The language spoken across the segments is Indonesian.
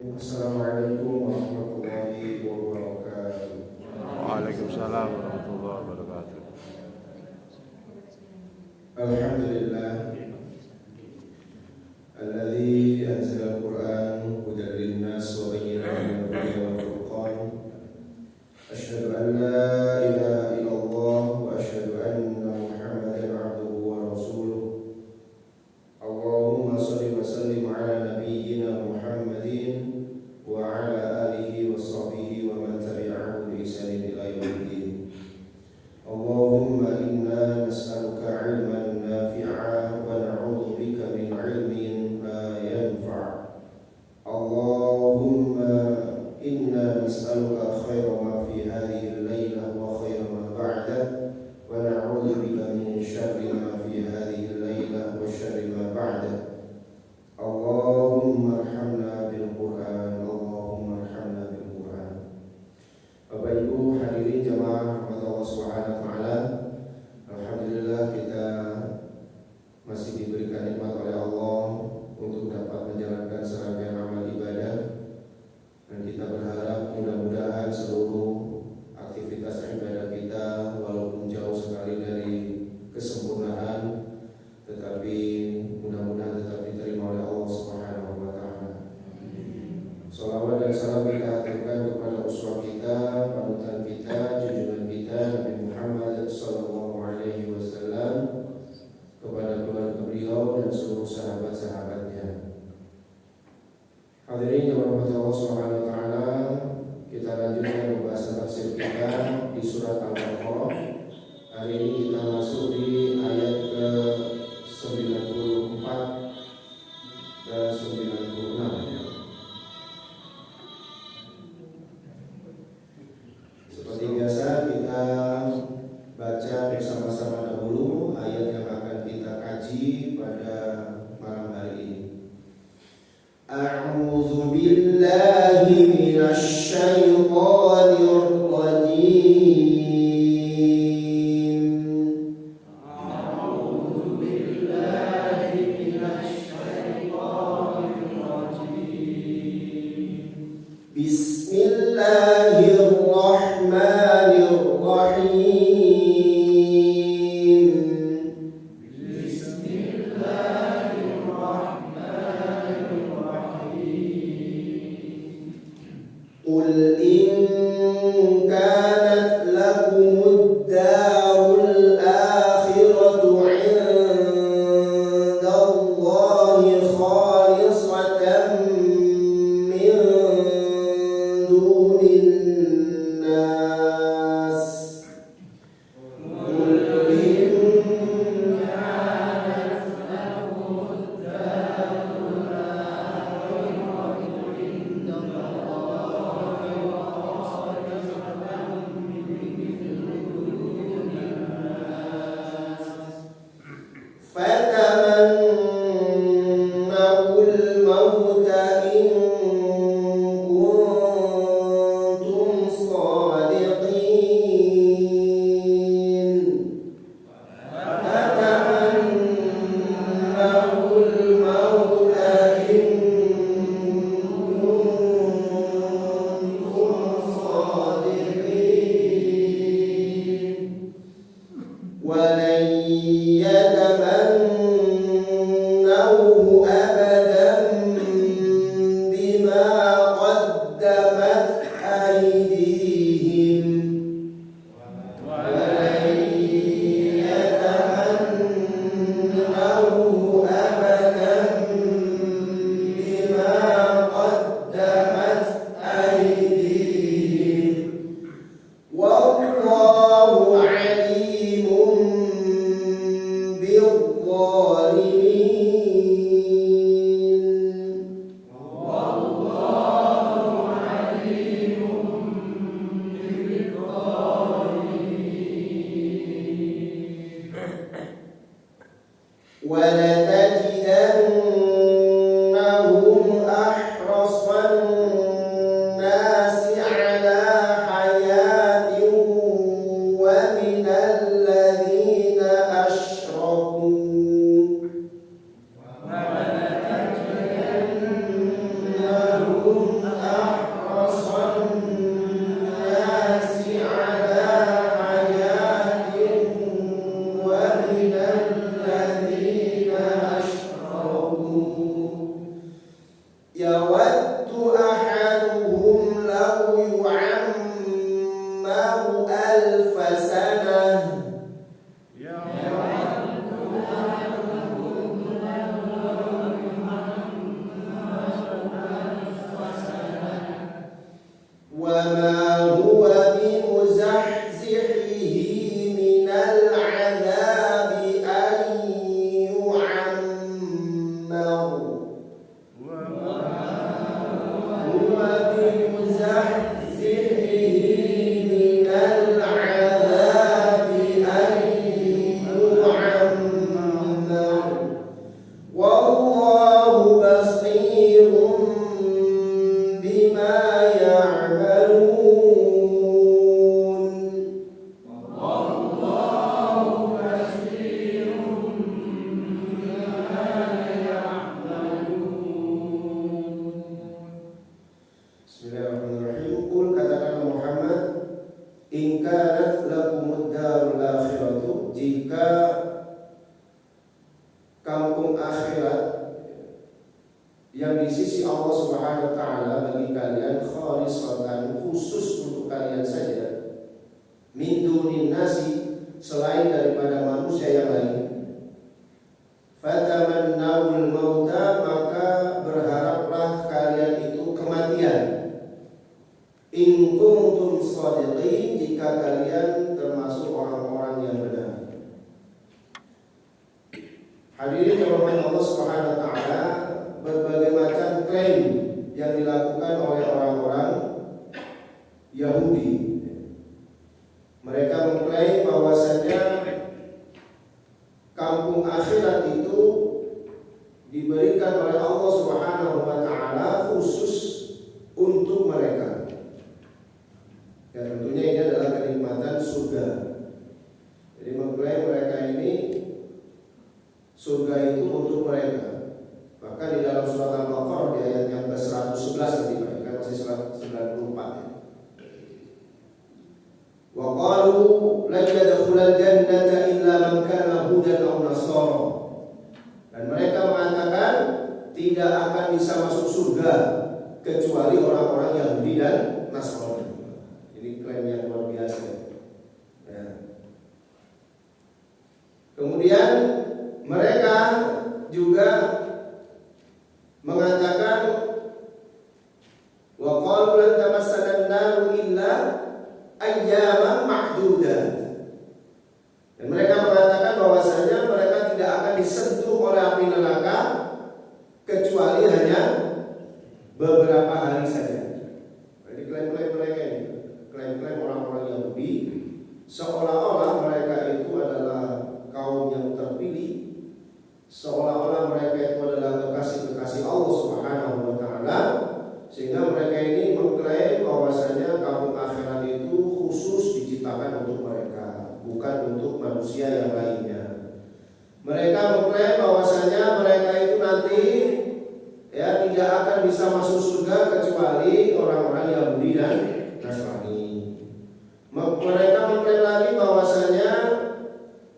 Assalamualaikum warahmatullahi wabarakatuh. Waalaikumsalam warahmatullahi wabarakatuh. Alhamdulillah alladzi anzala al-Qur'an hudan lin-nas wa bayyinatin minal huda wal furqan. Asyhadu an la ilaha illallah wa asyhadu anna Muhammadan 'abduhu wa rasuluh. Allahumma shalli wa sallim ala nabiyyina Muhammadin wa ala alihi wa sahbihi wa man tabi'ahu bi ihsanin ila yaumiddin. Allahumma inna nas'aluka 'ilman nafi'a wa na'udzu bika min 'ilmin la yanfa'. Allahumma inna nas'aluka khaira ma fi hadhihi al-lailah wa khaira ma ba'daha wa na'udzu bika min syarri ma fi hadhihi al-lailah wa syarri ma ba'daha. Allahumma arhamna bil Qur'an, Allahumma arhamna bil Qur'an. Bapak Ibu hadirin jamaah rahmat Allah Subhanahu wa taala. Alhamdulillah kita masih diberikan nikmat oleh Allah untuk dapat menjalankan serangkaian amal ibadah, dan kita berharap mudah-mudahan seluruh aktivitas ibadah kita walaupun jauh sekali dari kesempurnaan, tetapi mudah-mudahan tetap diterima oleh Allah Subhanahu wa taala. Salawat dan salam kita aturkan kepada uswah kita, panutan kita, junjungan kita Nabi Muhammad sallallahu alaihi wasallam, kepada keluarga beliau dan seluruh sahabat-sahabatnya. Hadirin yang dirahmati Allah Subhanahu wa taala, kita lanjutkan pembahasan tafsir kita di surat Al-Baqarah. Hari ini kita masuk di ayat ke 94 dan 96. Seperti biasa kita baca bersama-sama dahulu ayat yang akan kita kaji pada malam hari ini. A'udzu billahi minasy syaithanir rajim. A'udzu yawaddu ahaduhum law yu'ammaru alfa sanah. وما هو بمزحزحه من العذاب أن يعمر هو بمزحزحه من العذاب أن يعمر والله بصير بما Bismillahirrahmanirrahim. Qul katakanlah Muhammad, in kanat lakumud darul akhiratu, jika kampung akhirat yang di sisi Allah Subhanahu wa taala bagi kalian khalisatan, khusus untuk kalian saja, min dunin nasi, selain daripada manusia yang lain, fatamannawul mauta, maka berharaplah kalian itu kematian. In kuntum shadiqin, jika kalian termasuk orang-orang yang benar. Hadirin yang dirahmati Allah Subhanahu wa taala, berbagai macam klaim yang dilakukan oleh orang-orang Yahudi. Mereka mengklaim bahwasanya kampung akhirat itu diberikan oleh Allah Subhanahu wa taala khusus untuk mereka. Ya, tentunya ini adalah kenikmatan surga. Jadi mengklaim mereka ini surga itu untuk mereka. Bahkan di dalam surat Al-Baqarah di ayat yang ke-111 nanti kan masih surat 94 ya. Wa qalu lan yadkhulal jannata illa man kana hudan aw nasara. Dan mereka mengatakan tidak akan bisa masuk surga kecuali orang-orang Yahudi dan Nasrani. Ini klaim yang luar biasa. Ya. Kemudian mereka juga mengatakan wa qalu lan tamassana an-nar illa ayyaman ma'dudat. Dan mereka mengatakan bahwasanya mereka tidak akan disentuh oleh api neraka kecuali hanya beberapa hari saja. Jadi klaim-klaim mereka ini, klaim-klaim orang-orang Yahudi, seolah-olah mereka itu adalah kaum yang terpilih, seolah-olah mereka itu adalah kekasih-kekasih Allah Subhanahu wa taala, sehingga mereka ini mengklaim bahwasanya kampung akhirat itu khusus diciptakan untuk mereka, bukan untuk manusia yang lainnya. Mereka mengklaim bahwasanya mereka itu nanti ya tidak akan bisa masuk surga kecuali orang-orang Yahudi dan Nasrani. Mereka mengklaim lagi bahwasanya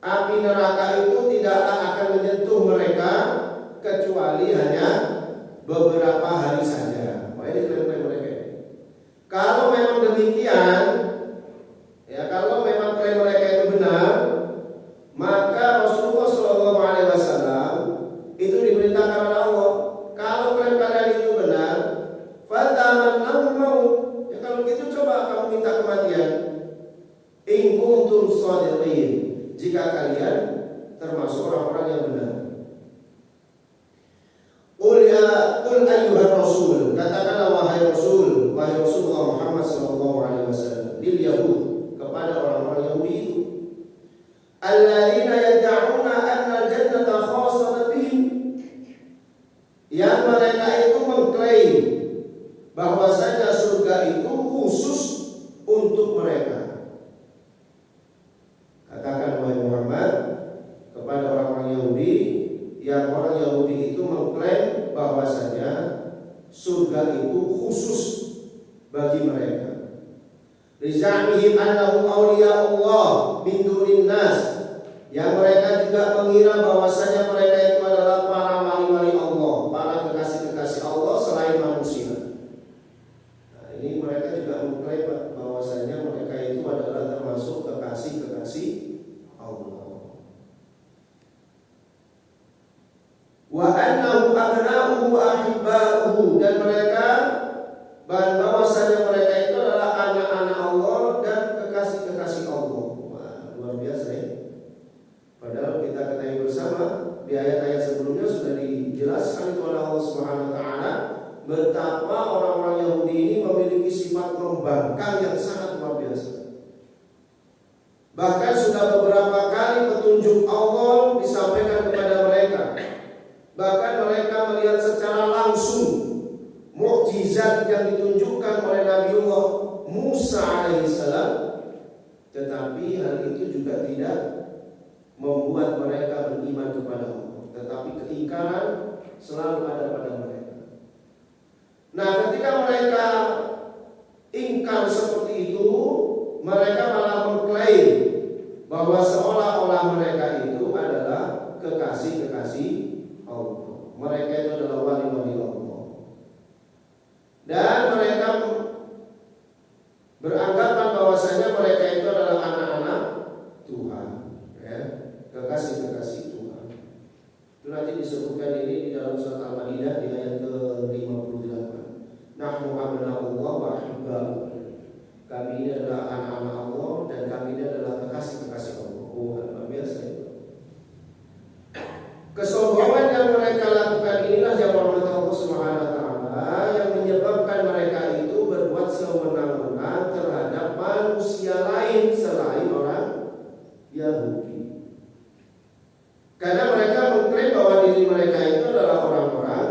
api neraka itu tidaklah akan menyentuh mereka kecuali hanya beberapa hari saja. Ini klaim-klaim mereka. Kalau memang demikian, ya kalau memang klaim mereka itu benar, maka Rasulullah SAW itu diberitakan oleh Allah, kalau klaim kalian itu benar, fatamannawul maut, ya kalau gitu coba kamu minta kematian. In kuntum shadiqin, jika kalian termasuk orang-orang yang benar. Qul ayyuhar rasul, katakanlah wahai Rasulullah Muhammad sallallahu alaihi wasallam, lil yahud, kepada orang-orang Yahudi itu, alladzina yad'una anna al-jannata khassatan bihim, yang mereka itu mengklaim bahwasanya surga itu khusus untuk mereka. Katakan wahai Muhammad kepada orang-orang Yahudi, yang orang Yahudi itu mengklaim bahwasanya surga itu khusus bagi mereka. Rizamihim annahum awliya Allah min dunin nas, yang mereka juga mengira bahwasanya mereka itu adalah para wali-wali Allah, para kekasih-kekasih Allah selain manusia. membangkang yang sangat luar biasa. Bahkan sudah beberapa kali petunjuk Allah disampaikan kepada mereka. Bahkan mereka melihat secara langsung mukjizat yang ditunjukkan oleh Nabiullah Musa alaihissalam. Tetapi hal itu juga tidak membuat mereka beriman kepada Allah. Tetapi keingkaran selalu ada pada mereka. Nah, ketika mereka ingkar seperti itu, mereka malah mengklaim bahwa seolah-olah mereka itu adalah kekasih-kekasih Allah. Mereka itu adalah wali-wali Allah. Dan mereka beranggapan bahwasanya mereka itu adalah anak-anak Tuhan, ya, kekasih-kekasih Tuhan. Itu nanti disebutkan ini di dalam surat Al-Maidah di ayat ke-58. Nahnu abna'ullah wa ahibba'uh. Kami ini adalah anak-anak Allah dan kami ini adalah kekasih-kekasih Allah. Oh, luar biasa itu. Kesombongan yang mereka lakukan inilah yang Allah Subhanahu wa taala yang menyebabkan mereka itu berbuat sewenang-wenang terhadap manusia lain selain orang Yahudi. Karena mereka mengklaim bahwa diri mereka itu adalah orang-orang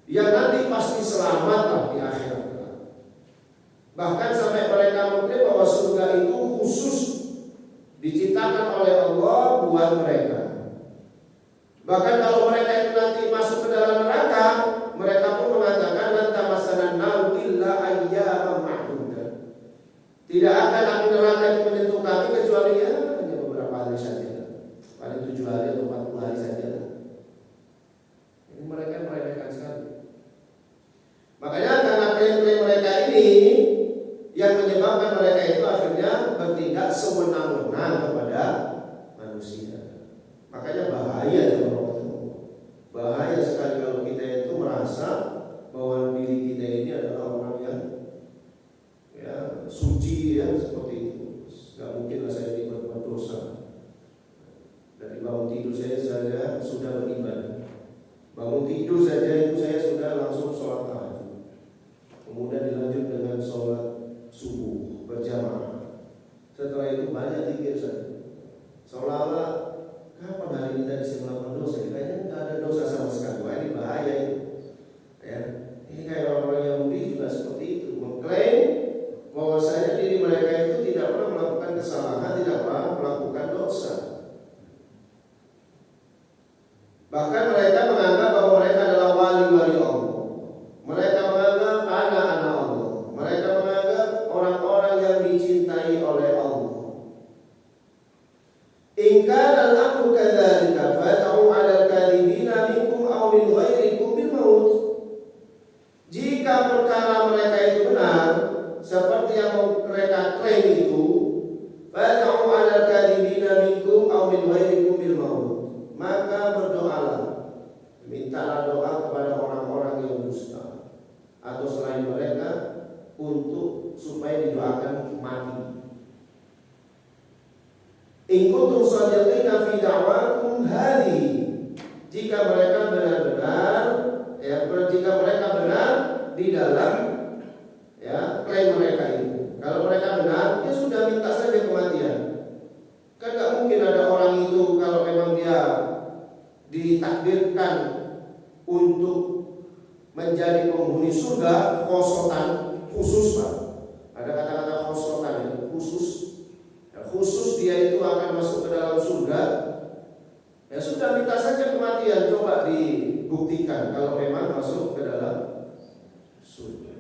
yang nanti pasti selamat di akhirat. Bahkan sampai mereka mengklaim bahwa surga itu khusus diciptakan oleh Allah buat mereka. Bahkan kalau mereka itu nanti masuk ke dalam neraka, mereka pun mengatakan lan tamassana nar illa ayyaman ma'dudah. Tidak akan api neraka itu menyentuh kami kecuali hanya beberapa hari saja. Paling 7 hari atau 40 hari saja. Ini mereka meremehkan sekali. Makanya karena klaim-klaim mereka ini yang menyebabkan mereka itu akhirnya bertindak sewenang-wenang kepada manusia. Makanya bahaya bahaya sekali kalau kita itu merasa bahwa diri kita ini adalah orang yang suci seperti itu. Gak mungkinlah saya ini berbuat dosa. Dari bangun tidur saya sudah beribadah. Bangun tidur saja itu saya sudah langsung sholat tahajud. Kemudian dilanjut dengan sholat subuh berjamaah. Setelah itu banyak zikir saja. Seolah-olah kapan hari ini tadi saya melakukan dosa? Kayaknya tidak ada dosa sama sekali. Wah, ini bahaya itu. Ya, ini kayak orang-orang Yahudi juga seperti itu, mengklaim bahwasanya diri mereka itu tidak pernah melakukan kesalahan, tidak pernah melakukan dosa. Bahkan mereka menganggap bahwa mereka adalah wali-wali Allah. Mereka menganggap anak-anak Allah. Mereka menganggap orang-orang yang dicintai oleh Allah. In kana al-amru kadzalika fad'u 'ala al-kadhibina minkum aw min ghairikum bil maut. Jika perkara mereka itu benar seperti yang mereka klaim itu, fad'u 'ala al-kadhibina minkum aw min ghairikum bil maut. Maka berdoalah, mintalah doa kepada orang-orang yang dusta atau selain mereka untuk supaya didoakan mati. In kuntum shadiqina fi da'wakum hadhihi. Jika mereka benar-benar jika mereka benar di dalam klaim mereka itu. Kalau mereka benar, ya sudah minta saja kematian. Kan gak mungkin ada orang itu kalau memang dia ditakdirkan untuk menjadi penghuni surga khosotan khusus, Pak. Ada kata-kata khosotan khusus. Khusus dia itu akan masuk ke dalam surga. Ya sudah minta saja kematian, coba dibuktikan kalau memang masuk ke dalam surga.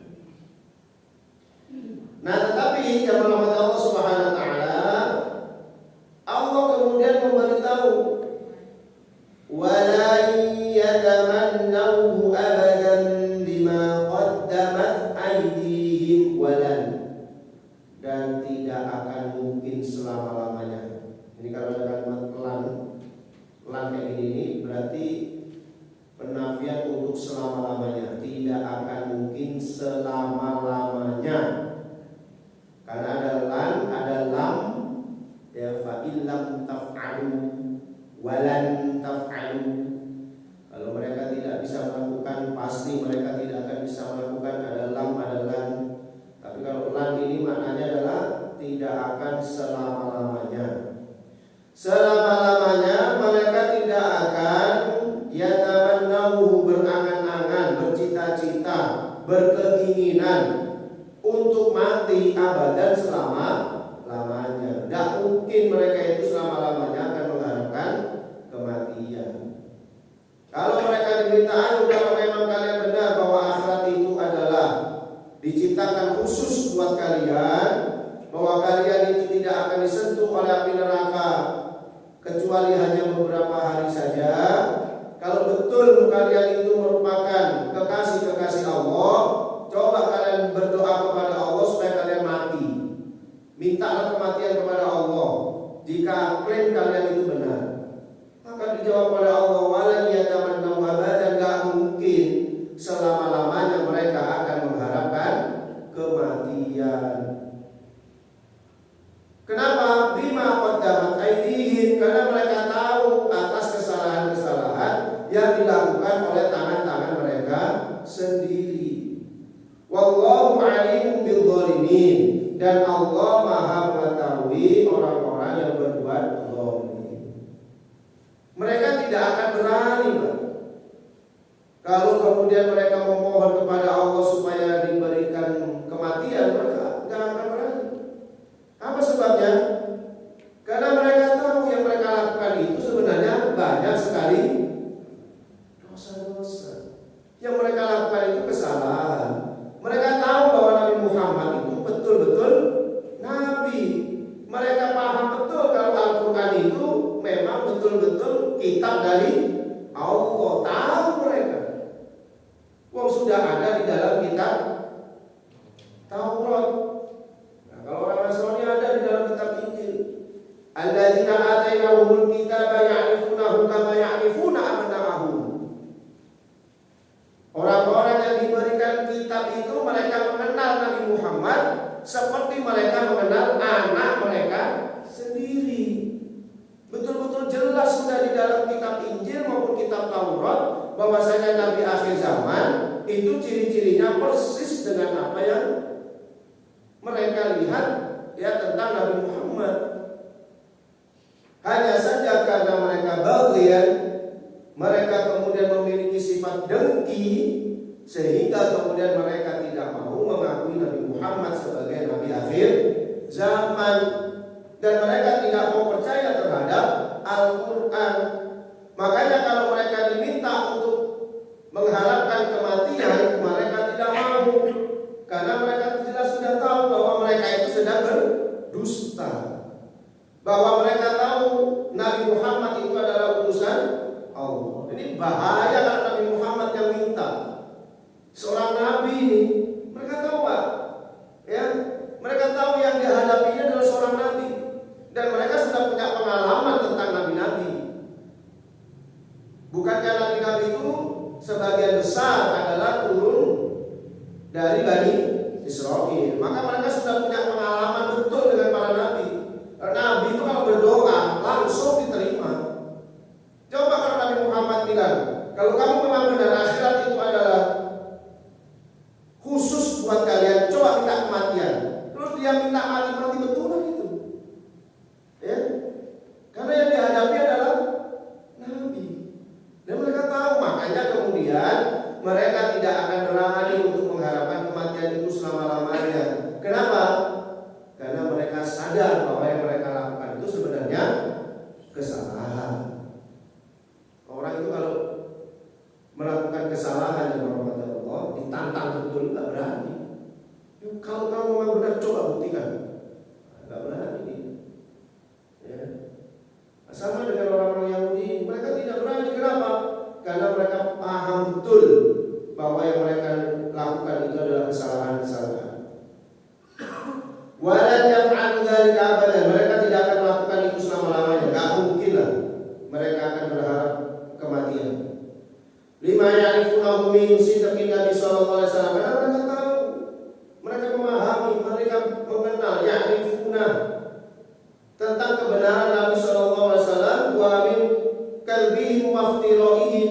Nah, tetapi jamaah Allah Subhanahu wa taala, Allah kemudian memberitahu wala yatamannahu abadan bima qaddamat aydihim walan, dan tidak akan mungkin selama-lamanya. Ini kalau ada kalimat lan kayak gini berarti penafian untuk selama-lamanya. Tidak akan mungkin selama-lamanya. Karena ada lan, ada lam, ya fa illam taf'alu walan taf'alu. Kalau mereka tidak bisa melakukan, pasti mereka tidak akan bisa melakukan. Ada lam, ada lan. Tapi keinginan untuk mati abadan selama-lamanya. Tidak mungkin mereka itu selama-lamanya akan mengharapkan kematian. Kalau mereka diminta, ayo kalau memang kalian benar bahwa akhirat itu adalah diciptakan khusus buat kalian, bahwa kalian itu tidak akan disentuh oleh api neraka kecuali hanya beberapa hari saja. Kalau betul kalian itu merupakan kekasih-kekasih Allah, coba kalian berdoa kepada Allah supaya kalian mati. Mintalah kematian kepada Allah jika klaim kalian itu benar. Maka dijawab oleh Allah, walan yatamannahu abadan, gak mungkin selama-lamanya mereka akan mengharapkan kematian. Kenapa? Bima qaddamat aydihim, karena mereka tahu atas kesalahan-kesalahan yang dilakukan oleh tangan-tangan mereka sendiri. Wallahu alimun bil zalimin, dan Allah Maha mengetahui orang-orang yang berbuat zalim. Mereka tidak akan berani, Pak. Kalau kemudian mereka memohon kepada Allah supaya diberikan kematian, mereka tidak akan berani. Apa sebabnya? Karena mereka tahu yang mereka lakukan itu sebenarnya banyak sekali dosa-dosa. Yang mereka lakukan itu kesalahan. Mereka tahu bahwa Nabi Muhammad itu betul-betul Nabi. Mereka paham betul kalau Al-Quran itu memang betul-betul kitab dari Allah. Tahu mereka. Wong sudah ada di dalam kitab Taurat. Nah, kalau orang Nasrani ada di dalam kitab Injil. Alladzina atainahumul kitaba ya'rifunahu kama ya'rifuna abna'ahum. Orang-orang yang diberikan kitab itu mereka mengenal Nabi Muhammad seperti mereka mengenal anak mereka sendiri. Betul-betul jelas sudah di dalam kitab Injil maupun kitab Taurat bahwasanya Nabi akhir zaman itu ciri-cirinya persis dengan apa yang mereka lihat ya tentang Nabi Muhammad. Hanya saja karena mereka bagian, mereka kemudian memiliki sifat dengki, sehingga kemudian mereka tidak mau mengakui Nabi Muhammad sebagai Nabi akhir zaman, dan mereka tidak mau percaya terhadap Al-Quran. Makanya kalau mereka diminta untuk mengharapkan kematian, mereka tidak mau, karena mereka sudah tahu bahwa mereka itu sedang berdusta, bahwa mereka tahu Nabi Muhammad itu adalah utusan Allah. Ini bahaya kalau Nabi Muhammad yang minta. Seorang Nabi ini, mereka tahu Pak, ya, mereka tahu yang dihadapinya adalah seorang Nabi, dan mereka sudah punya pengalaman tentang Nabi-Nabi. Bukankah Nabi-Nabi itu sebagian besar adalah turun dari Bani Israel? Maka mereka sudah punya pengalaman betul dengan para Nabi. Nabi itu kalau berdoa langsung diterima. Coba kalau Nabi Muhammad bilang, kalau kamu memang benar akhirat itu adalah khusus buat kalian, coba minta kematian. Terus dia minta mati betul gitu. Ya. Karena yang dihadapi adalah Nabi. Dan mereka tahu, makanya kemudian mereka tidak akan berani untuk mengharapkan kematian itu selama-lamanya. Kenapa? Karena mereka sadar bahwa yang mereka lakukan itu sebenarnya kesalahan. Orang itu kalau melakukan kesalahan yang berhormat Allah ditantang betul nggak berani. Kalau kamu memang benar coba buktikan, nggak berani. Ya. Sama dengan orang-orang Yahudi, mereka tidak berani. Kenapa? Karena mereka paham betul bahwa yang mereka lakukan itu adalah kesalahan-kesalahan. Walan yaf'alu dzalika abadan, mereka tidak akan melakukan itu selama-lamanya. Enggak mungkin lah mereka akan berharap kematian. Lima ya'rifunahu min sidqin Nabi sallallahu alaihi wasallam, karena mereka tahu, mereka memahami, mereka mengenal ya'rifuna tentang kebenaran Nabi sallallahu alaihi wasallam, wa min kalbihim wa iftiraihim,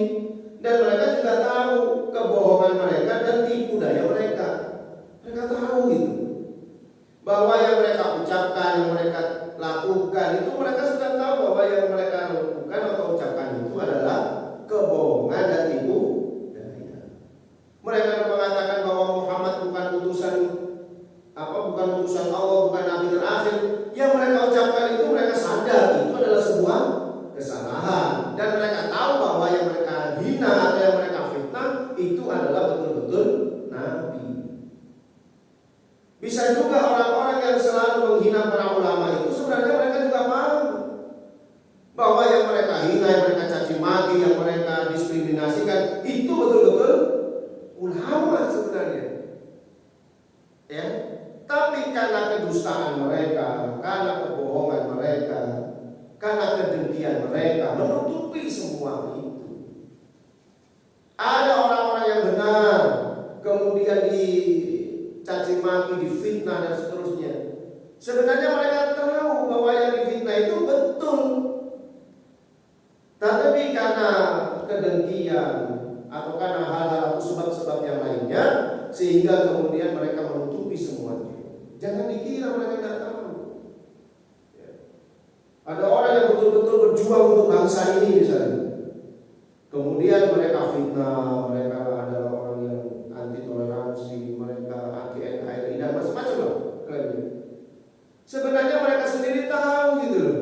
dan mereka juga tahu kebohongan mereka dan tipu daya mereka. Mereka tahu itu, bahwa yang mereka ucapkan, yang mereka lakukan itu mereka sudah tahu bahwa yang mereka lakukan atau ucapkan itu adalah kebohongan dan tipu daya. Mereka mengatakan bahwa Muhammad bukan Bisa juga orang-orang yang selalu menghina para ulama itu sebenarnya mereka juga paham bahwa yang mereka hina, yang mereka caci maki, yang mereka diskriminasikan itu betul-betul ulama sebenarnya. Ya, tapi karena kedustaan mereka, karena kebohongan mereka, karena kedengkian mereka menutupi semua itu. Ada orang-orang yang benar kemudian dicaci maki, difitnah dan seterusnya. Sebenarnya mereka tahu bahwa yang difitnah itu betul, tetapi karena kedengkian atau karena hal-hal sebab-sebab yang lainnya, sehingga kemudian mereka menutupi semuanya. Jangan dikira mereka tidak tahu. Ada orang yang betul-betul berjuang untuk bangsa ini misalnya, kemudian mereka fitnah, mereka adalah orang yang anti toleransi, mereka anti NKRI dan macam-macam lah klaimnya. Sebenarnya mereka sendiri tahu gitu loh,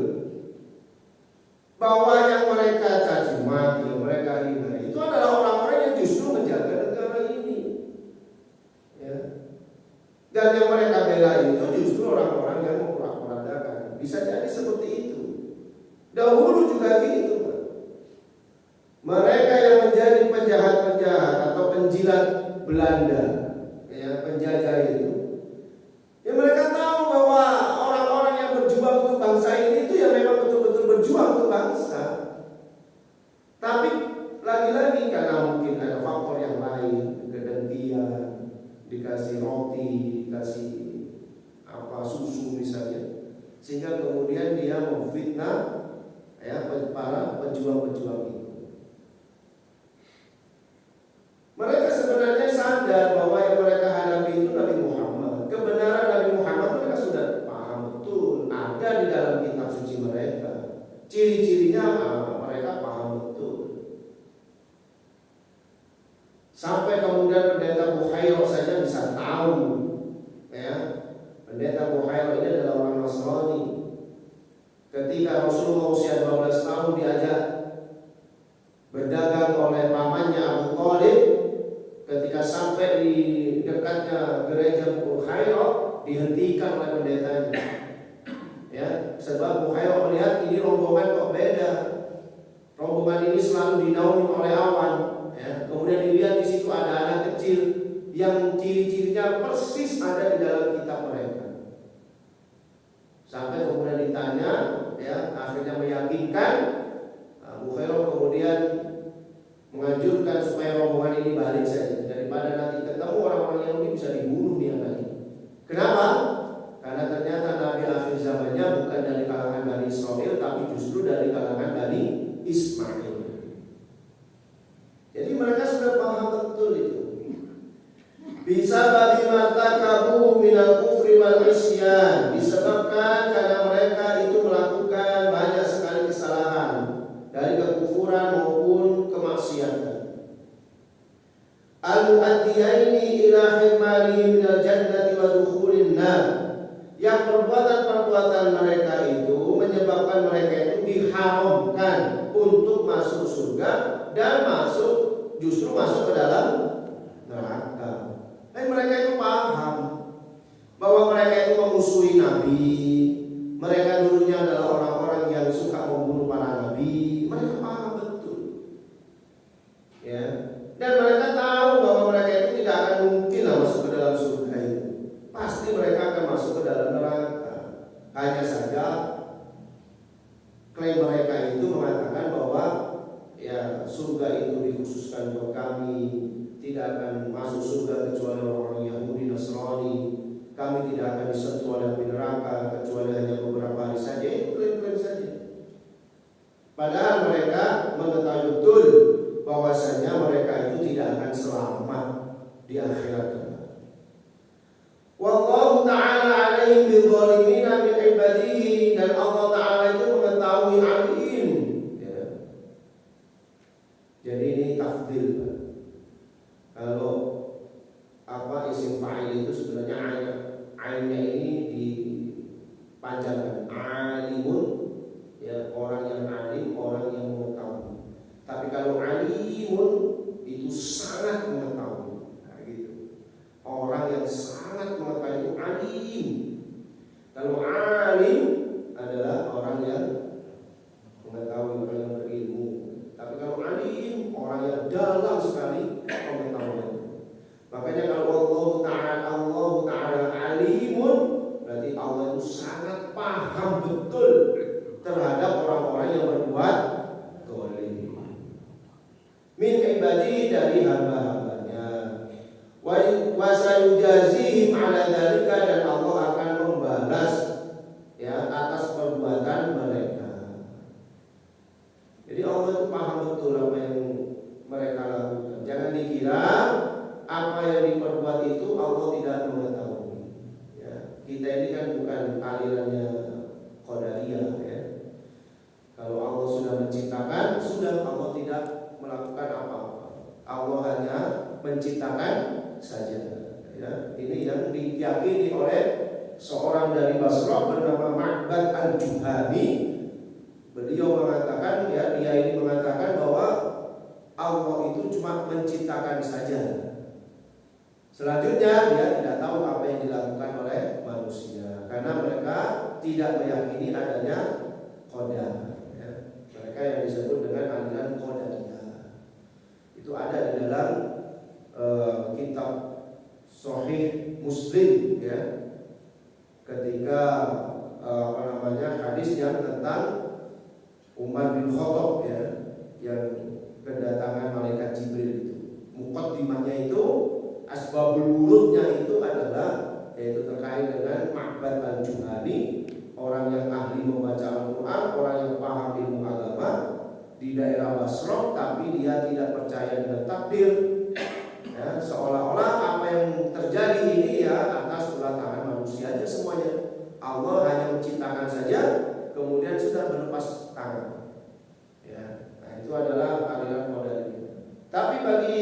bahwa yang mereka caci maki, yang mereka hina itu adalah orang-orang yang justru menjaga negara ini. Ya. Dan yang mereka bela itu justru orang-orang yang memporak-porandakan. Bisa jadi seperti itu. Dahulu juga gitu. Mereka yang menjadi penjahat-penjahat atau penjilat Belanda, ya, penjajah itu, ya mereka tahu bahwa orang-orang yang berjuang untuk bangsa ini itu ya memang betul-betul berjuang untuk bangsa. Tapi lagi-lagi karena mungkin ada faktor yang lain, kedengkian, dikasih roti, dikasih susu misalnya, sehingga kemudian dia memfitnah ya para pejuang-pejuang itu. Mereka sebenarnya sadar bahwa yang mereka hadapi itu Nabi Muhammad. Kebenaran Nabi Muhammad mereka sudah paham betul, ada di dalam kitab suci mereka. Ciri-cirinya mereka paham betul. Sampai kemudian pendeta Bukhairah saja bisa tahu, ya, pendeta Bukhairah ini adalah orang Nasrani. Ketika Rasulullah usia 12 tahun diajak berdagang oleh pamannya Abu Thalib, ketika sampai di dekatnya gereja Bukhairah dihentikan oleh pendetanya. Ya, sebab Bukhairah melihat ini rombongan kok beda. Rombongan ini selalu dinaungi oleh awan. Ya, kemudian dilihat di situ ada anak kecil yang ciri-cirinya persis ada di dalam kitab mereka. Sampai kemudian ditanya, ya, akhirnya meyakinkan. Bukhairah kemudian menganjurkan supaya rombongan ini balik saja, daripada nanti ketemu orang-orang Yahudi bisa dibunuh dia lagi. Kenapa? Karena ternyata Nabi akhir zamannya bukan dari kalangan Bani Israel, tapi justru dari kalangan Bani Ismail. Jadi mereka sudah paham betul itu. Bisa bagi mata kabu minal kufri wal isyan, disebabkan karena mereka itu melakukan banyak sekali kesalahan dari kekufuran maupun kemaksiatan. Al-mu'addiyaini ila himari minal jannati wa dukhulin nar. Yang perbuatan-perbuatan mereka itu menyebabkan mereka itu diharamkan untuk masuk surga dan justru masuk ke dalam neraka. Dan mereka itu paham bahwa mereka itu memusuhi Nabi. Mereka dulunya adalah orang-orang yang suka membunuh para nabi. Mereka paham betul. Ya. Dan mereka tahu bahwa mereka itu tidak akan mungkin masuk ke dalam surga itu. Pasti mereka akan masuk ke dalam neraka. Hanya saja klaim mereka itu mengatakan bahwa ya surga itu dikhususkan buat kami, tidak akan masuk surga kecuali orang-orang Yahudi Nasrani. Kami tidak akan disentuh oleh api neraka kecuali hanya beberapa hari saja. Itu klaim-klaim saja. Padahal mereka mengetahui betul bahwasanya mereka itu tidak akan selamat di akhirat. Wallahu ta'ala alaihim bidzalimin min ibadihi, dan Allah Ta'ala itu mengetahui alim. Ya. Jadi ini tafdil. Kalau isim fa'il itu sebenarnya ainnya ini dipanjangkan, alimun, ya, orang yang alim, orang yang mengetahui. Tapi kalau alimun itu sangat mengetahui, nah, gitu. Orang yang sangat mengetahui itu alim. ala dzalika, dan Allah akan membalas ya atas perbuatan mereka. Jadi Allah itu paham betul apa yang mereka lakukan. Jangan dikira apa yang diperbuat itu Allah tidak mengetahui. Ya, kita ini kan bukan alirannya Qadariyah ya. Kalau Allah sudah menciptakan, sudah Allah tidak melakukan apa-apa. Allah hanya menciptakan saja. Ya, ini yang diyakini oleh seorang dari Basrah bernama Ma'bad al-Juhani. Beliau mengatakan, ya, dia ini mengatakan bahwa Allah itu cuma menciptakan saja. Selanjutnya dia tidak tahu apa yang dilakukan oleh manusia, karena mereka tidak meyakini adanya qadar. Ya. Mereka yang disebut dengan aliran Qadariyah. Itu ada di dalam kitab Sahih Muslim ya. Ketika hadis yang tentang Umar bin Khattab ya, yang kedatangan malaikat Jibril itu. Muqaddimahnya itu, asbabul wurudnya itu adalah yaitu terkait dengan Ma'bad al-Juhani, orang yang ahli membaca Al-Quran, orang yang paham ilmu agama di daerah Basrah, tapi dia tidak percaya dengan takdir. Ya, seolah-olah apa yang terjadi ini ya atas ulah tangan manusia aja semuanya. Allah hanya menciptakan saja, kemudian sudah berlepas tangan. Ya, nah itu adalah aliran Qadariyah. Tapi bagi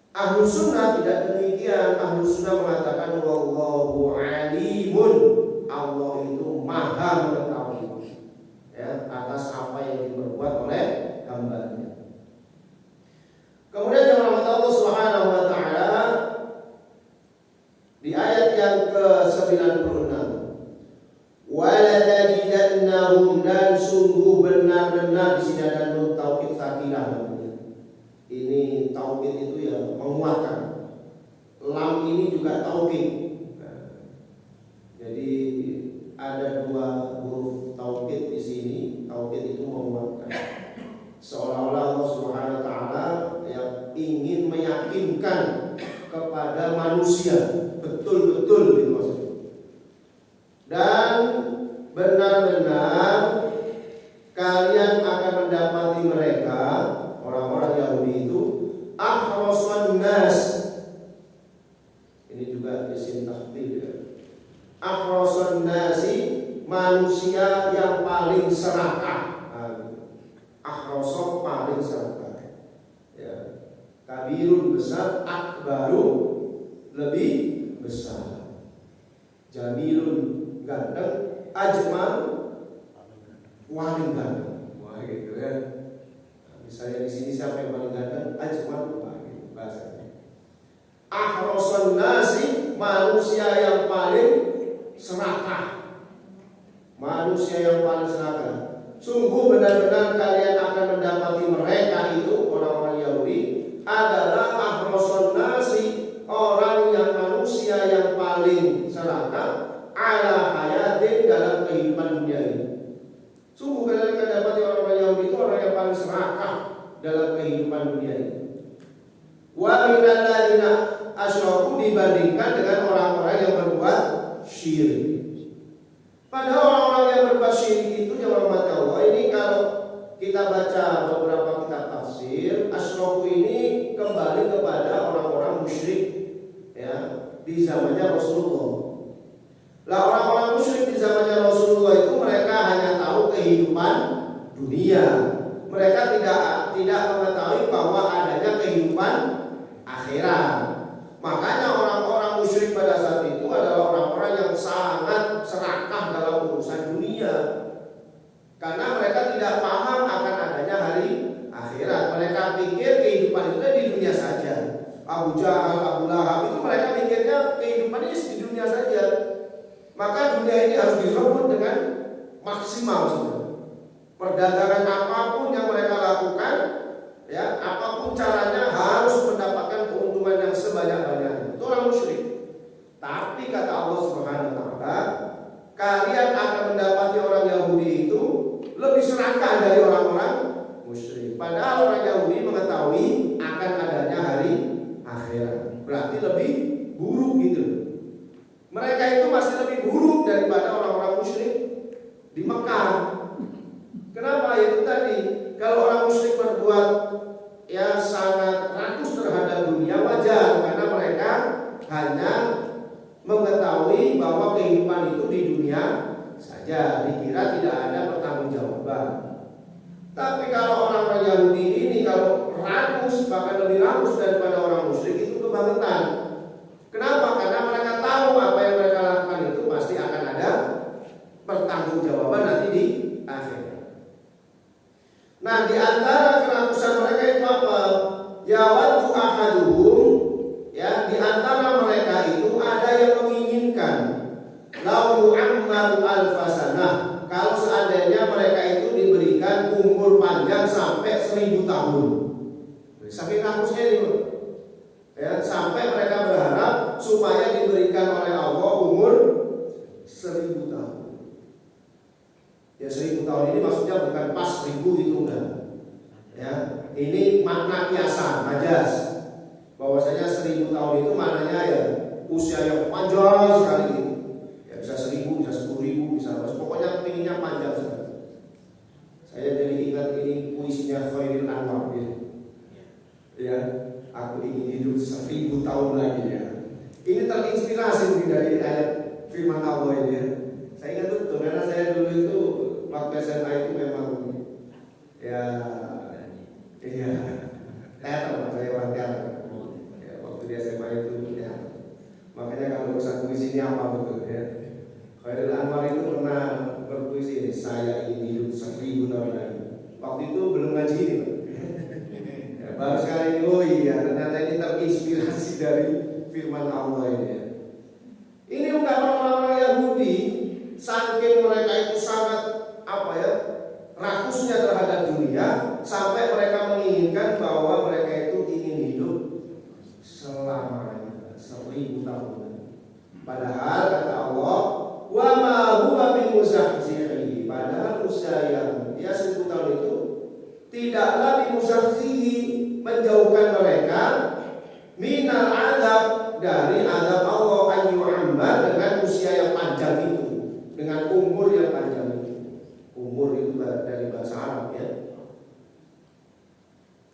Ahlus Sunnah tidak demikian. Ahlus Sunnah mengatakan wallahu alimun, Allah itu maha mengetahui ya atas apa yang diperbuat oleh hambanya. Kemudian yang Allah Subhanahu wa taala di ayat yang ke-96, waladajidannahum, dan sungguh benar-benar di sini ada nun taukid sakinah namanya. Ini taukid itu ya menguatkan. Lam ini juga taukid. Nah, jadi ada dua huruf taukid di sini. Taukid itu menguatkan. Seolah-olah Allah Subhanahu wa taala yang ingin meyakinkan kepada manusia betul-betul gitu maksudnya. Dan benar-benar kalian akan mendapati mereka orang-orang Yahudi itu ahrasan nas. Ini juga isim tafdhil ya. Ahrasan nasi, manusia yang paling serakah. Ahrasah paling serakah. Ya. Kabirun besar, akbaru lebih besar. Jamilun ganteng, ajmal paling ganteng. Wah gitu ya. Misalnya di sini siapa yang paling ganteng? Ajmal, wah gitu bahasanya. Ahrasan nasi, manusia yang paling serakah. Manusia yang paling serakah. Sungguh benar-benar kalian akan mendapati mereka itu orang-orang Yahudi adalah ahrasan nasi, orang yang manusia yang paling serakah ala hayatin, dalam kehidupan dunia ini. Sungguh kalian akan dapati orang-orang Yahudi itu orang yang paling serakah dalam kehidupan dunia ini. Wa minal ladzina asyraku, dibandingkan dengan orang-orang yang berbuat syirik. Padahal orang-orang yang berbuat syirik itu yang rahmat Allah ini, kalau kita baca beberapa kitab tafsir, asyraku ini kembali kepada orang-orang musyrik ya di zamannya Rasulullah. Lah orang-orang musyrik di zamannya Rasulullah itu mereka hanya tahu kehidupan dunia. Mereka tidak mengetahui bahwa adanya kehidupan akhirat. Makanya orang-orang musyrik pada saat itu adalah orang-orang yang sangat serakah dalam urusan dunia. Karena mereka tidak paham akan adanya hari akhirat. Mereka pikir kehidupan itu di dunia saja. Abu Jahal, Abu Lahab itu mereka pikirnya kehidupan ini di dunia saja. Maka dunia ini harus direbut dengan maksimal sudah. Perdagangan apapun yang mereka lakukan, ya, apapun caranya harus mendapatkan keuntungan yang sebanyak-banyaknya. Itu orang musyrik. Tapi kata Allah Subhanahu wa taala, kalian akan mendapati orang Yahudi itu lebih serakah dari orang-orang musyrik. Padahal orang Yahudi mengetahui akan adanya hari akhirat. Berarti lebih buruk gitu. Mereka itu masih lebih buruk daripada orang-orang musyrik di Mekah. Kenapa? Itu tadi, kalau orang musyrik berbuat ya sangat rakus terhadap dunia, wajar, karena mereka hanya mengetahui bahwa kehidupan itu di dunia saja, dikira tidak ada pertanggungjawaban. Tapi kalau orang-orang Yahudi ini kalau rakus, bahkan lebih rakus daripada orang musyrik, itu kebangetan. Kenapa? Karena mereka tahu apa yang mereka lakukan itu pasti akan ada pertanggungjawaban nanti di akhirat. Nah, di antara kerakusan mereka itu apa? Yawaddu ahaduhum, ya, di antara mereka itu ada yang menginginkan lau yu'ammaru alfasanah, kalau seandainya mereka itu diberikan umur panjang sampai 1000 tahun. Saking rakusnya ini, ya, sampai mereka berharap supaya diberikan oleh Allah umur 1000 tahun. Ya, 1000 tahun ini maksudnya bukan pas 1000 itu enggak. Ya, ini makna kiasan, majas. Bahwasanya 1000 tahun itu maknanya ya usia yang panjang sekali gitu. Ya, bisa 1000, bisa 10.000, bisa pokoknya pinginnya panjang sekali. Saya jadi ingat ini puisinya Khairil Anwar ya. Ya, aku ingin hidup 1000 tahun lagi ya. Ini terinspirasi dari ayat firman Allah ini ya. Saya ingat betul karena saya dulu itu waktu SMA itu memang ya iya teater, saya orang teater. Ya, waktu di SMA itu ya. Makanya kalau urusan puisi ini apa betul ya. Khairil Anwar itu pernah berpuisi, saya ingin hidup 1000 tahun lagi. Waktu itu belum ngaji ini, ya, baru sekali ini, oh iya ternyata ini terinspirasi dari firman Allah ini ya. Ini ungkapan orang-orang Yahudi, saking mereka itu sangat apa ya, rakusnya terhadap dunia, sampai mereka menginginkan bahwa mereka itu ingin hidup selamanya 1000 tahun. Padahal kata Allah, wa ma huwa bimuzahzihi, padahal usia yang dia 1000 tahun itu tidaklah bimuzahzihi, menjauhkan mereka minal azab, dari azab Allah, ayyu'ammar, dengan usia yang panjang itu, dengan umur yang panjang itu. Umur itu dari bahasa Arab ya.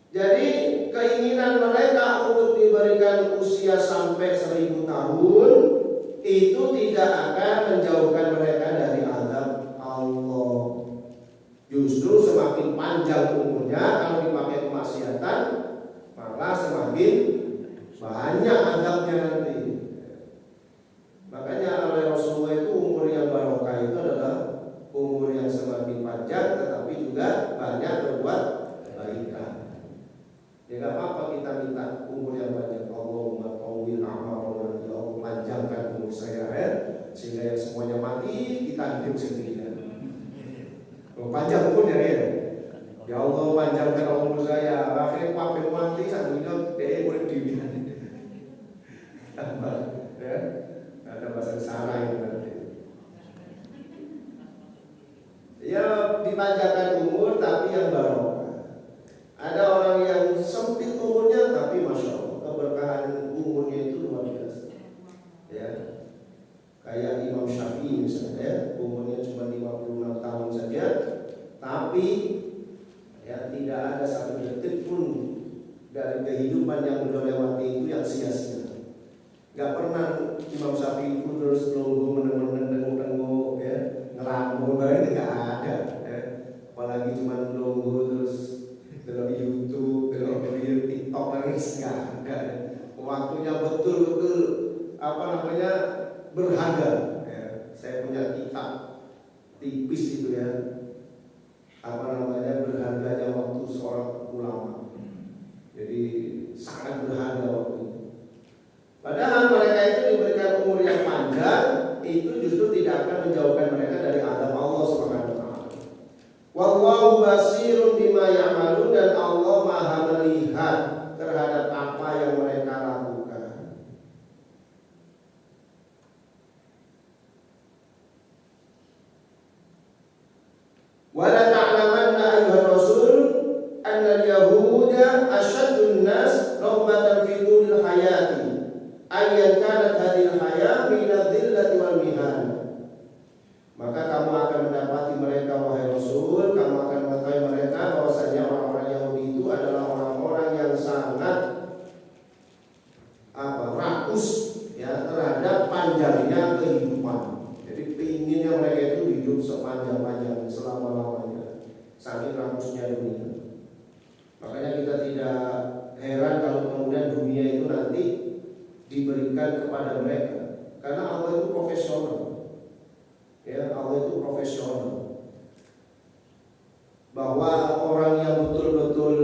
Jadi keinginan mereka untuk diberikan usia sampai 1000 tahun itu tidak akan menjauhkan mereka dari azab Allah. Justru semakin panjang umurnya kalau dipakai kemaksiatan, malah semakin banyak azabnya nanti. Makanya oleh Rasulullah itu umur yang barokah itu adalah umur yang semakin panjang tetapi juga banyak berbuat kebaikan. Ya nggak apa-apa kita minta umur yang panjang. Allahumma tawwil a'marana, ya Allah panjangkan umur saya sehingga yang semuanya mati kita hidup sendirian. Panjang umurnya ya. Ya Allah panjangkan umur saya. Akhirnya kabeh mati sadurunge dhek urip dhewe. Ya. Ada bahasa sana itu nanti. Ya dipanjangkan umur tapi yang barokah. Ada orang yang sempit umurnya tapi masya Allah keberkahan umurnya itu luar biasa. Ya, kayak Imam Syafi'i misalnya, umurnya cuma 56 tahun saja, tapi ya tidak ada satu detik pun dari kehidupan yang beliau lewati itu yang sia-sia. Gak pernah Imam Syafi'i itu terus nunggu menengok ya, ngelamun, itu gak ada. Ya. Apalagi cuma nunggu terus dalam YouTube, dalam video TikTok nangis nggak ada. Waktunya betul-betul berharga. Ya. Saya punya kitab tipis itu ya, berharganya waktu seorang ulama. Jadi sangat berharga waktu itu. Padahal mereka itu diberikan umur yang panjang, itu justru tidak akan menjauhkan mereka dari azab Allah Subhanahu wa taala. Wallahu basirun bima ya'malun, dan Allah Maha melihat terhadap apa yang mereka lakukan. Wala ta'lamanna ayyuhar rasul anna al-yahuda ashaddun nas rahbatan fi tulil hayati ayyan kanat hadhihi al-hayah min adh-dhillah sepanjangnya kehidupan. Jadi pinginnya mereka itu hidup sepanjang-panjangnya, selama-lamanya, saking rakusnya dunia. Makanya kita tidak heran kalau kemudian dunia itu nanti diberikan kepada mereka, karena Allah itu profesional. Ya, Allah itu profesional. Bahwa orang yang betul-betul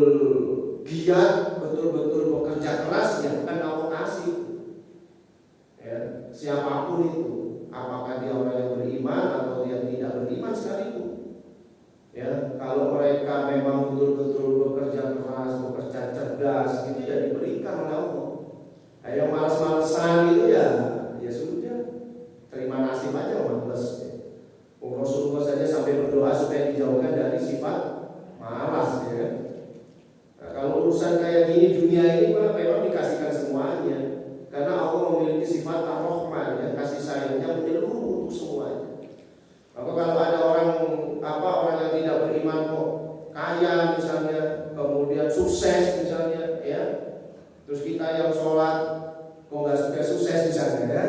giat, betul-betul bekerja keras, ya akan Allah kasih. Ya, siapapun itu, apakah dia orang yang beriman atau yang tidak beriman sekalipun. Ya, kalau mereka memang betul-betul bekerja keras, bekerja cerdas, itu ya diberikan oleh Allah. Yang malas-malasan itu ya sudah, terima nasib aja, males. Rasulullah saja sampai berdoa supaya dijauhkan dari sifat malas, ya. Nah, kalau urusan kayak gini dunia ini memang dikasihkan semuanya, karena Allah memiliki sifat ar-Rahman, ya, kasih sayangnya menyeluruh untuk semuanya. Maka kalau ada orang yang tidak beriman kok kaya misalnya, kemudian sukses misalnya, ya, terus kita yang sholat kok nggak sukses misalnya,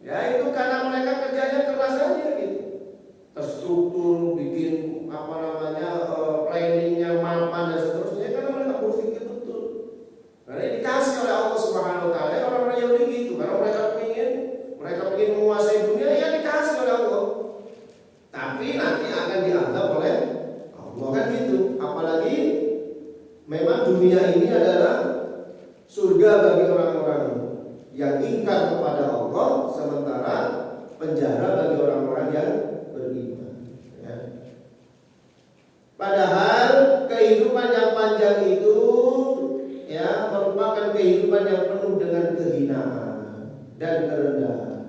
ya itu karena mereka kerjanya keras aja gitu, terstruktur, bikin planningnya mapan dan seterusnya, karena mereka berpikir betul. Karena ini dikasih oleh Allah Subhanahu Wa Taala. Orang-orang Yahudi gitu, karena mereka ingin menguasai dunia, ya dikasih oleh Allah. Tapi nanti akan dianggap oleh Allah, kan gitu. Apalagi memang dunia ini adalah surga bagi orang-orang yang ingkar kepada Allah, sementara penjara bagi orang-orang yang beriman, ya. Padahal kehidupan yang panjang itu, ya, merupakan kehidupan yang penuh dengan kehinaan dan kerendahan.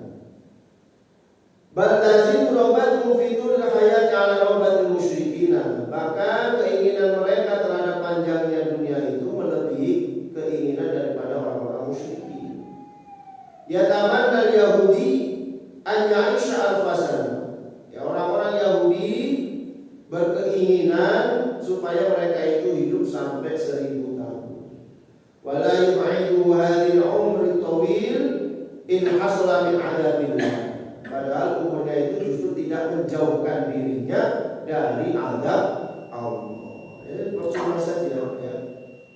Batazin robatul fitur hayat ala robatul musyrikina. Bahkan keinginan mereka terhadap panjangnya dunia itu melebihi keinginan daripada orang-orang musyrikin. Yatamanna al-Yahudi an ya'isha al-fasan. Ya, orang-orang Yahudi berkeinginan supaya mereka itu hidup sampai 1000 tahun. Wala yub'idu hadhil umri tawil in hasala min adabillah. Padahal umurnya itu justru tidak menjauhkan dirinya dari azab Allah. Percuma saja, ya.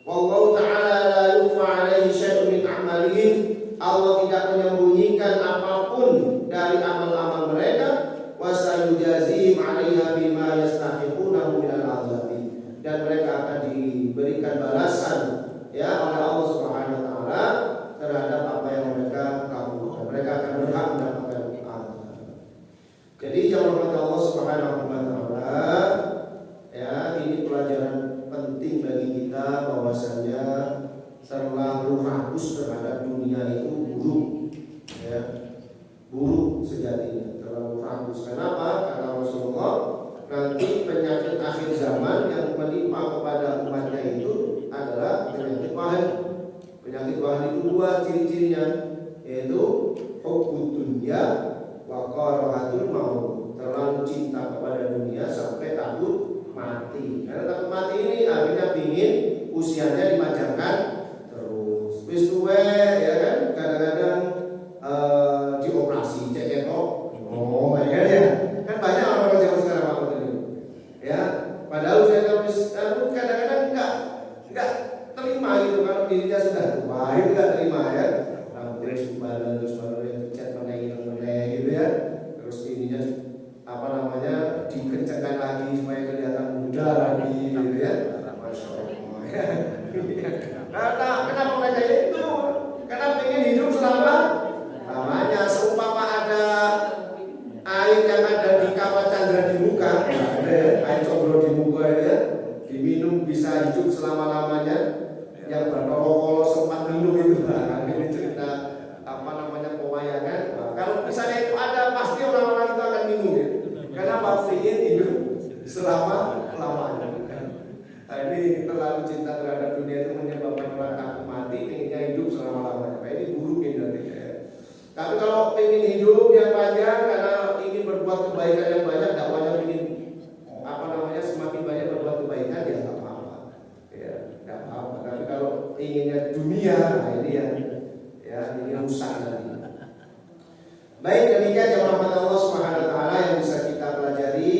Wallahu ta'ala la yukhfa 'alaihi syai'un min a'malihim. Allah tidak menyembunyikan apapun dari amal-amal mereka. Wa sayujazihim 'alaiha bima yastahiqunahu min al-'adzabi. Dan mereka akan diberikan balasan, ya, oleh Allah Subhanahu wa taala terhadap apa yang mereka lakukan. Mereka akan berhak mendapatkan. Jadi yang dirahmati Allah Subhanahu wa taala, ya, ini pelajaran penting bagi kita bahwasanya terlalu rakus terhadap dunia itu buruk, ya. Buruk sejatinya, terlalu rakus. Kenapa? Karena Rasulullah nanti penyakit akhir zaman yang menimpa kepada umatnya itu adalah penyakit wahid. Penyakit wahid itu dua ciri-cirinya, yaitu hubbud dunya wa karahatul maut, terlalu cinta kepada dunia sampai takut mati. Karena takut mati ini akhirnya pingin usianya dipanjangkan terus. Wis tuwe, ya kan, kadang-kadang dioperasi cek ketok. Oh, ya. Kan banyak orang zaman sekarang waktu ini. Ya, padahal saya kadang-kadang enggak terima gitu kalau dirinya sudah tua, itu enggak terima, ya. Terus baru yang cat meneh gitu, ya. Terus ininya dikencangkan lagi supaya kelihatan muda lagi, gitu, ya. Masya Allah. Kenapa mereka itu? Karena ingin hidup selama lamanya. Seumpama ada air yang ada di kawah Chandra di muka, air combro di muka, ya, diminum bisa hidup selama lamanya. Yang berkolok-kolok sempat minum itu, ini cerita pewayangan. Kalau misalnya itu ada, pasti orang-orang itu akan minum, ya. Karena ingin hidup selama lamanya. Nah, ini terlalu cinta terhadap dunia itu menyebabkan orang takut mati, inginnya hidup selama lamanya. Nah, ini buruk ini nantinya, ya. Tapi kalau ingin hidup yang panjang karena ingin berbuat kebaikan yang banyak, dakwanya ingin semakin banyak berbuat kebaikan, ya nggak apa-apa, ya nggak apa-apa. Tapi kalau inginnya dunia, nah ini yang, ya, ini rusak nanti. Baik, demikian yang rahmat Allah Subhanahu wa taala yang bisa kita pelajari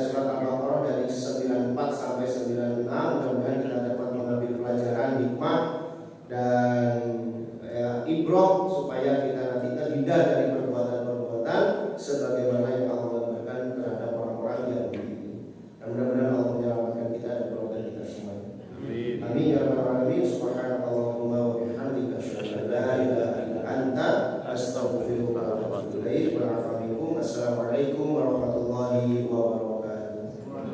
surat Al-Baqarah dari 94 sampai 96. Mudah-mudahan kita dapat mengambil pelajaran hikmah dan ibrah supaya kita nanti terhindar dari perbuatan-perbuatan sebagaimana yang